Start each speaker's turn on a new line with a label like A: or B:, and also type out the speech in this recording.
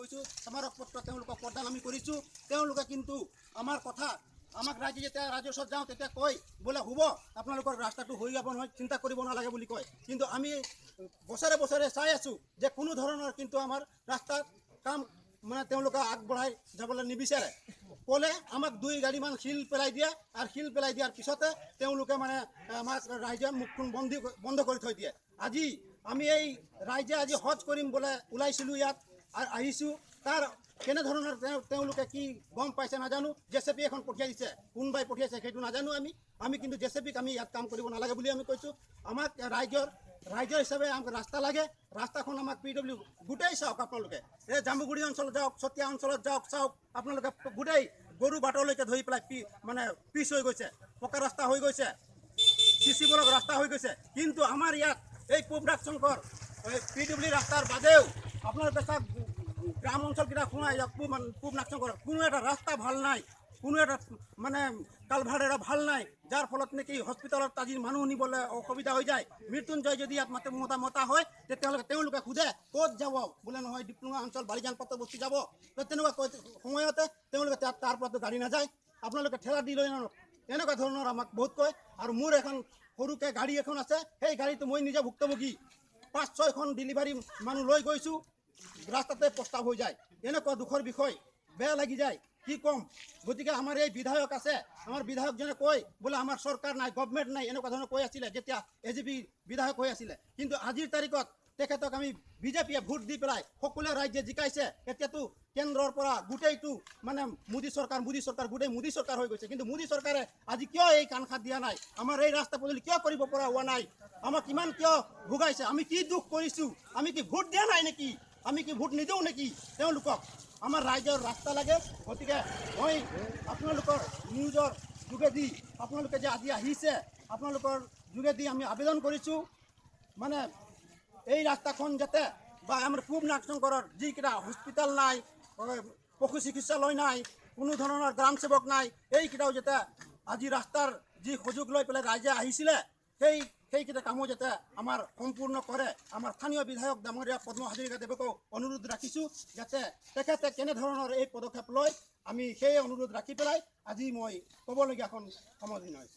A: কৈছোঁ, স্মাৰকপত্ৰ তেওঁলোকক প্ৰদান আমি কৰিছোঁ। তেওঁলোকে কিন্তু আমাৰ কথা আমাক ৰাইজে যেতিয়া ৰাইজৰ ওচৰত যাওঁ তেতিয়া কয় বোলে হ'ব আপোনালোকৰ ৰাস্তাটো হৈ যাব নহয়, চিন্তা কৰিব নালাগে বুলি কয়। কিন্তু আমি বছৰে বছৰে চাই আছোঁ যে কোনো ধৰণৰ কিন্তু আমাৰ ৰাস্তাত কাম মানে তেওঁলোকে আগবঢ়াই যাবলৈ নিবিচাৰে। ক'লে আমাক 2 গাড়ীমান শিল পেলাই দিয়ে আৰু শিল পেলাই দিয়াৰ পিছতে তেওঁলোকে মানে আমাক ৰাইজে মুখখন বন্ধ কৰি থৈ দিয়ে। আজি আমি এই ৰাইজে আজি হজ কৰিম বোলে ওলাইছিলোঁ ইয়াত আৰু আহিছোঁ, তাৰ কেনেধৰণৰ তেওঁলোকে কি গম পাইছে নাজানো। জেচিপি এখন পঠিয়াই দিছে, কোনবাই পঠিয়াইছে সেইটো নাজানো। আমি কিন্তু জেচিপিক আমি ইয়াত কাম কৰিব নালাগে বুলি আমি কৈছোঁ। আমাক ৰাইজৰ হিচাপে আমাক ৰাস্তা লাগে। ৰাস্তাখন আমাক PW গোটেই চাওক আপোনালোকে, এই জামুগুৰি অঞ্চলত যাওক, চতিয়া অঞ্চলত যাওক, চাওক আপোনালোকে গোটেই গৰু বাটলৈকে ধৰি পেলাই মানে পিচ হৈ গৈছে, পকা ৰাস্তা হৈ গৈছে, CC ব্লক ৰাস্তা হৈ গৈছে। কিন্তু আমাৰ ইয়াত এই পূব নাগশংকৰ PW ৰাস্তাৰ বাদেও আপোনালোকে চাওক গ্ৰাম অঞ্চলকেইটা সোমাই যাওক, পূব নাগশংকৰ কোনো এটা ৰাস্তা ভাল নাই, কোনো এটা মানে কালভাৰ এটা ভাল নাই, যাৰ ফলত নেকি হস্পিটেলত আজি মানুহ নিবলৈ অসুবিধা হৈ যায়। মৃত্যুঞ্জয় যদি ইয়াত মতা হয় তেতিয়াহ'লে তেওঁলোকে সোধে ক'ত যাব, বোলে নহয় ডিপ্লুঙা অঞ্চল বালিজান পাত্ৰবস্তি যাব। তেনেকুৱা সময়তে তেওঁলোকে তাৰ পৰাতো গাড়ী নাযায়, আপোনালোকে ঠেলা দি লৈ নানক, এনেকুৱা ধৰণৰ আমাক বহুত কয়। আৰু মোৰ এখন সৰুকৈ গাড়ী এখন আছে, সেই গাড়ীটো মই নিজে ভুক্তভোগী। 5-6খন ডেলিভাৰী মানুহ লৈ গৈছোঁ, ৰাস্তাতে প্ৰস্তাৱ হৈ যায়। এনেকুৱা দুখৰ বিষয়, বেয়া লাগি যায়, কি ক'ম। গতিকে আমাৰ এই বিধায়ক আছে, আমাৰ বিধায়কজনে কয় বোলে আমাৰ চৰকাৰ নাই, গভৰ্ণমেণ্ট নাই, এনেকুৱা ধৰণৰ কৈ আছিলে যেতিয়া AGP বিধায়ক হৈ আছিলে। কিন্তু আজিৰ তাৰিখত তেখেতক আমি বিজেপিয়ে ভোট দি পেলাই সকলোৱে ৰাইজে জিকাইছে। এতিয়াতো কেন্দ্ৰৰ পৰা গোটেইটো মানে মোদী চৰকাৰ গোটেই মোদী চৰকাৰ হৈ গৈছে। কিন্তু মোদী চৰকাৰে আজি কিয় এই কাণ সাৰ দিয়া নাই, আমাৰ এই ৰাস্তা পদূলি কিয় কৰিব পৰা হোৱা নাই, আমাক কিমান কিয় ভোগাইছে, আমি কি দুখ কৰিছোঁ, আমি কি ভোট দিয়া নাই নেকি, আমি কি ভোট নিদিওঁ নেকি তেওঁলোকক। আমাৰ ৰাইজৰ ৰাস্তা লাগে। গতিকে মই আপোনালোকৰ নিউজৰ যোগেদি আপোনালোকে যে আজি আহিছে, আপোনালোকৰ যোগেদি আমি আবেদন কৰিছোঁ মানে এই ৰাস্তাখন যাতে বা আমাৰ পূব নাগশংকৰৰ যিকেইটা হস্পিটেল নাই, পশু চিকিৎসালয় নাই, কোনো ধৰণৰ গ্ৰাম সেৱক নাই, এইকেইটাও যাতে আজি ৰাস্তাৰ যি সুযোগ লৈ পেলাই ৰাইজে আহিছিলে সেইকেইটা কামো যাতে আমাৰ সম্পূৰ্ণ কৰে। আমাৰ স্থানীয় বিধায়ক ডাঙৰীয়া পদ্ম হাজৰিকাদেৱকো অনুৰোধ ৰাখিছোঁ যাতে তেখেতে কেনেধৰণৰ এই পদক্ষেপ লয়, আমি সেই অনুৰোধ ৰাখি পেলাই আজি মই ক'বলগীয়াখন সমাধান হয়।